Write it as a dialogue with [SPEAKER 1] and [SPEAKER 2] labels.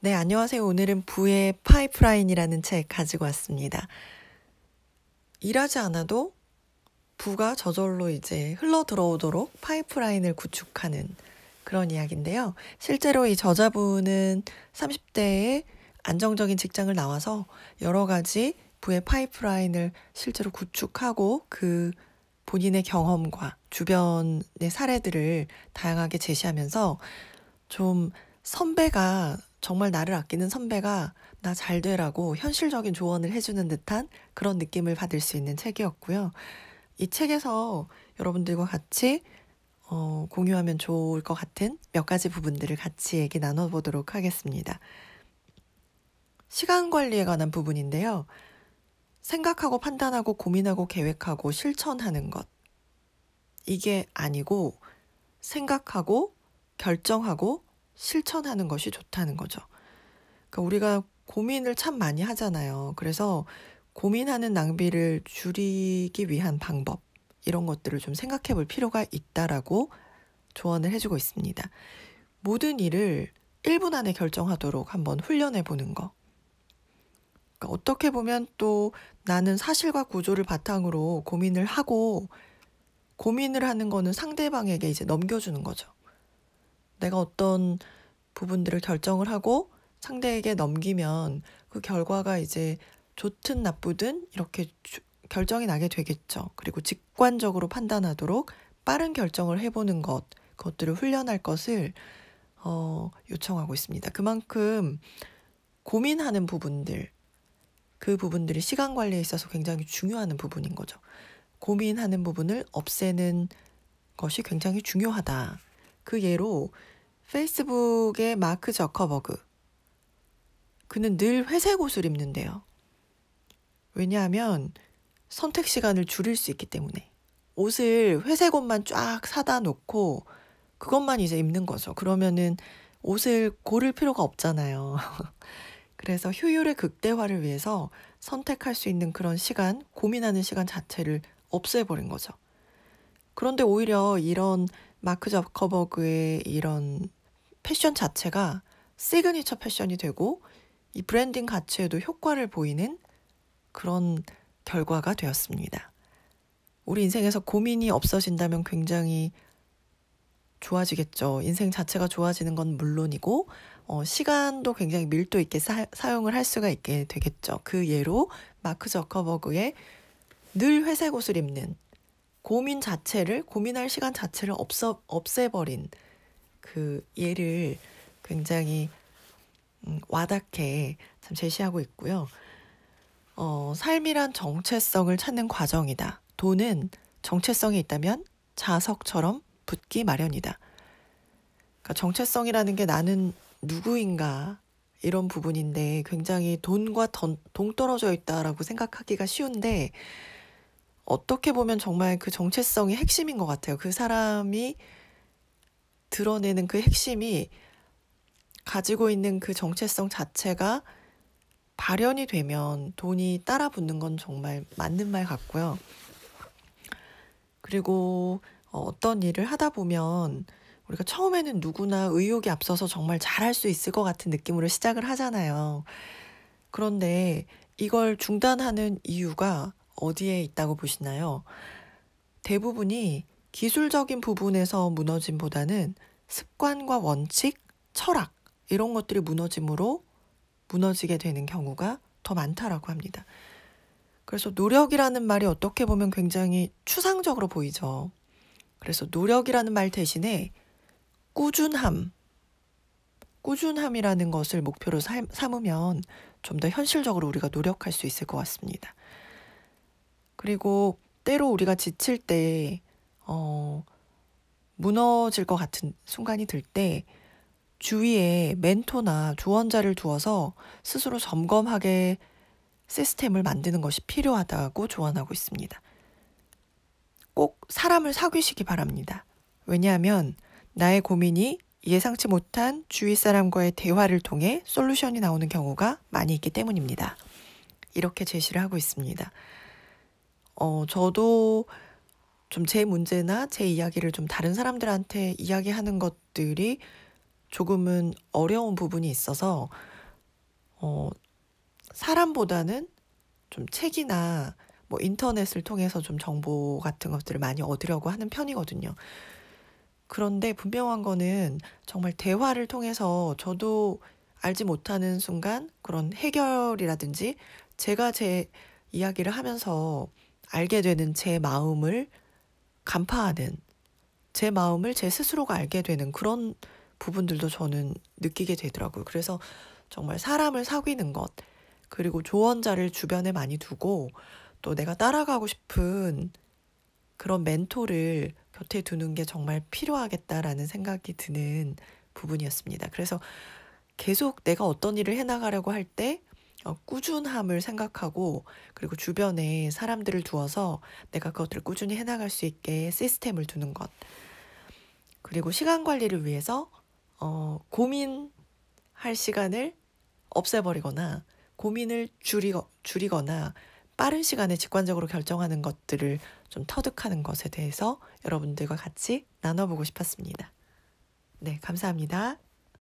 [SPEAKER 1] 네, 안녕하세요. 오늘은 부의 파이프라인이라는 책 가지고 왔습니다. 일하지 않아도 부가 저절로 이제 흘러 들어오도록 파이프라인을 구축하는 그런 이야기인데요. 실제로 이 저자분은 30대에 안정적인 직장을 나와서 여러 가지 부의 파이프라인을 실제로 구축하고 그 본인의 경험과 주변의 사례들을 다양하게 제시하면서 좀 선배가 정말 나를 아끼는 선배가 나 잘 되라고 현실적인 조언을 해주는 듯한 그런 느낌을 받을 수 있는 책이었고요. 이 책에서 여러분들과 같이 공유하면 좋을 것 같은 몇 가지 부분들을 같이 얘기 나눠보도록 하겠습니다. 시간 관리에 관한 부분인데요. 생각하고 판단하고 고민하고 계획하고 실천하는 것. 이게 아니고 생각하고 결정하고 실천하는 것이 좋다는 거죠. 그러니까 우리가 고민을 참 많이 하잖아요. 그래서 고민하는 낭비를 줄이기 위한 방법, 이런 것들을 좀 생각해 볼 필요가 있다라고 조언을 해주고 있습니다. 모든 일을 1분 안에 결정하도록 한번 훈련해 보는 거. 그러니까 어떻게 보면 또 나는 사실과 구조를 바탕으로 고민을 하고 고민을 하는 거는 상대방에게 이제 넘겨주는 거죠. 내가 어떤 부분들을 결정을 하고 상대에게 넘기면 그 결과가 이제 좋든 나쁘든 이렇게 결정이 나게 되겠죠. 그리고 직관적으로 판단하도록 빠른 결정을 해보는 것, 그것들을 훈련할 것을 요청하고 있습니다. 그만큼 고민하는 부분들, 그 부분들이 시간 관리에 있어서 굉장히 중요한 부분인 거죠. 고민하는 부분을 없애는 것이 굉장히 중요하다. 그 예로 페이스북의 마크 저커버그, 그는 늘 회색 옷을 입는데요. 왜냐하면 선택 시간을 줄일 수 있기 때문에. 옷을 회색 옷만 쫙 사다 놓고 그것만 이제 입는 거죠. 그러면은 옷을 고를 필요가 없잖아요. 그래서 효율의 극대화를 위해서 선택할 수 있는 그런 시간, 고민하는 시간 자체를 없애버린 거죠. 그런데 오히려 이런 마크 저커버그의 이런 패션 자체가 시그니처 패션이 되고 이 브랜딩 가치에도 효과를 보이는 그런 결과가 되었습니다. 우리 인생에서 고민이 없어진다면 굉장히 좋아지겠죠. 인생 자체가 좋아지는 건 물론이고 시간도 굉장히 밀도 있게 사용을 할 수가 있게 되겠죠. 그 예로 마크 저커버그의 늘 회색 옷을 입는 고민할 시간 자체를 없애버린 그 예를 굉장히 와닿게 참 제시하고 있고요. 삶이란 정체성을 찾는 과정이다. 돈은 정체성이 있다면 자석처럼 붙기 마련이다. 그러니까 정체성이라는 게 나는 누구인가 이런 부분인데 굉장히 돈과 동떨어져 있다라고 생각하기가 쉬운데 어떻게 보면 정말 그 정체성이 핵심인 것 같아요. 그 사람이 드러내는 그 핵심이 가지고 있는 그 정체성 자체가 발현이 되면 돈이 따라 붙는 건 정말 맞는 말 같고요. 그리고 어떤 일을 하다 보면 우리가 처음에는 누구나 의욕이 앞서서 정말 잘할 수 있을 것 같은 느낌으로 시작을 하잖아요. 그런데 이걸 중단하는 이유가 어디에 있다고 보시나요? 대부분이 기술적인 부분에서 무너짐보다는 습관과 원칙, 철학 이런 것들이 무너지게 되는 경우가 더 많다라고 합니다. 그래서 노력이라는 말이 어떻게 보면 굉장히 추상적으로 보이죠. 그래서 노력이라는 말 대신에 꾸준함이라는 것을 목표로 삼으면 좀 더 현실적으로 우리가 노력할 수 있을 것 같습니다. 그리고 때로 우리가 지칠 때 무너질 것 같은 순간이 들 때 주위에 멘토나 조언자를 두어서 스스로 점검하게 시스템을 만드는 것이 필요하다고 조언하고 있습니다. 꼭 사람을 사귀시기 바랍니다. 왜냐하면 나의 고민이 예상치 못한 주위 사람과의 대화를 통해 솔루션이 나오는 경우가 많이 있기 때문입니다. 이렇게 제시를 하고 있습니다. 저도 좀 제 문제나 제 이야기를 좀 다른 사람들한테 이야기하는 것들이 조금은 어려운 부분이 있어서 어, 사람보다는 좀 책이나 뭐 인터넷을 통해서 좀 정보 같은 것들을 많이 얻으려고 하는 편이거든요. 그런데 분명한 거는 정말 대화를 통해서 저도 알지 못하는 순간 그런 해결이라든지 제가 제 이야기를 하면서 알게 되는 제 마음을 간파하는, 제 마음을 제 스스로가 알게 되는 그런 부분들도 저는 느끼게 되더라고요. 그래서 정말 사람을 사귀는 것, 그리고 조언자를 주변에 많이 두고 또 내가 따라가고 싶은 그런 멘토를 곁에 두는 게 정말 필요하겠다라는 생각이 드는 부분이었습니다. 그래서 계속 내가 어떤 일을 해나가려고 할 때 꾸준함을 생각하고, 그리고 주변에 사람들을 두어서 내가 그것들을 꾸준히 해나갈 수 있게 시스템을 두는 것, 그리고 시간 관리를 위해서 고민할 시간을 없애버리거나 고민을 줄이거나 빠른 시간에 직관적으로 결정하는 것들을 좀 터득하는 것에 대해서 여러분들과 같이 나눠보고 싶었습니다. 네, 감사합니다.